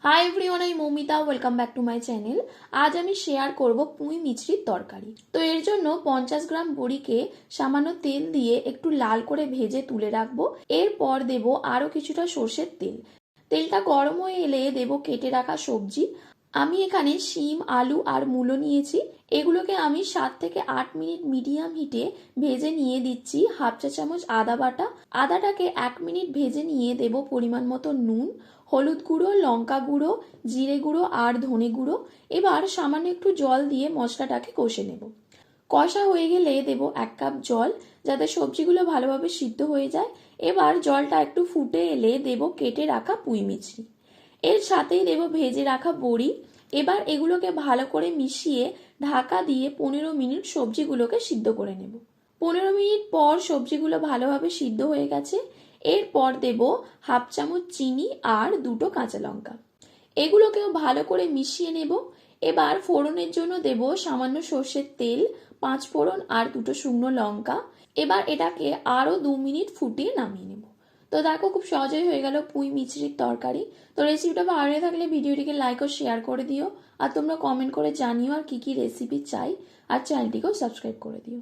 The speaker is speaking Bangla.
হাই এভরিওয়ান, আমি Moumita. Welcome back to my channel. আজ আমি শেয়ার করব পুঁই মিচড়ির তরকারি। তো এর জন্য 50 গ্রাম বড়িকে সামান্য তেল দিয়ে একটু লাল করে ভেজে তুলে রাখবো। এরপর দেব আরও কিছুটা সর্ষের তেল। তেলটা গরম হয়ে এলে দেব কেটে রাখা সবজি। আমি এখানে শিম, আলু আর মূলো নিয়েছি। এগুলোকে আমি 7 থেকে 8 মিনিট মিডিয়াম হিটে ভেজে নিয়ে দিচ্ছি। হাফ চা চামচ আদা বাটা। আদাটাকে 1 মিনিট ভেজে নিয়ে দেব পরিমাণ মতো নুন, হলুদ গুঁড়ো, লঙ্কা গুঁড়ো, জিরে গুঁড়ো আর ধনে গুঁড়ো। এবার সামান্য একটু জল দিয়ে মশলাটাকে কষে নেব। কষা হয়ে গেলে দেব 1 কাপ জল, যাতে সবজিগুলো ভালোভাবে সিদ্ধ হয়ে যায়। এবার জলটা একটু ফুটে এলে দেব কেটে রাখা পুঁই মিচড়ি। এর সাথেই দেব ভেজে রাখা বড়ি। এবার এগুলোকে ভালো করে মিশিয়ে ঢাকা দিয়ে 15 মিনিট সবজিগুলোকে সিদ্ধ করে নেব। 15 মিনিট পর সবজিগুলো ভালোভাবে সিদ্ধ হয়ে গেছে। এরপর দেব হাফ চামচ চিনি আর 2টো কাঁচা লঙ্কা। এগুলোকেও ভালো করে মিশিয়ে নেব। এবার ফোড়নের জন্য দেব সামান্য সর্ষের তেল, 5 ফোড়ন আর 2টো শুকনো লঙ্কা। এবার এটাকে আরও 2 মিনিট ফুটিয়ে নামিয়ে নেব। তো দেখো, খুব সহজেই হয়ে গেল পুঁই মিচড়ির তরকারি। তো রেসিপিটা ভালো লেগে থাকলে ভিডিওটিকে লাইক ও শেয়ার করে দিও। আর তোমরা কমেন্ট করে জানিও আর কি কি রেসিপি চাই। আর চ্যানেলটিকেও সাবস্ক্রাইব করে দিও।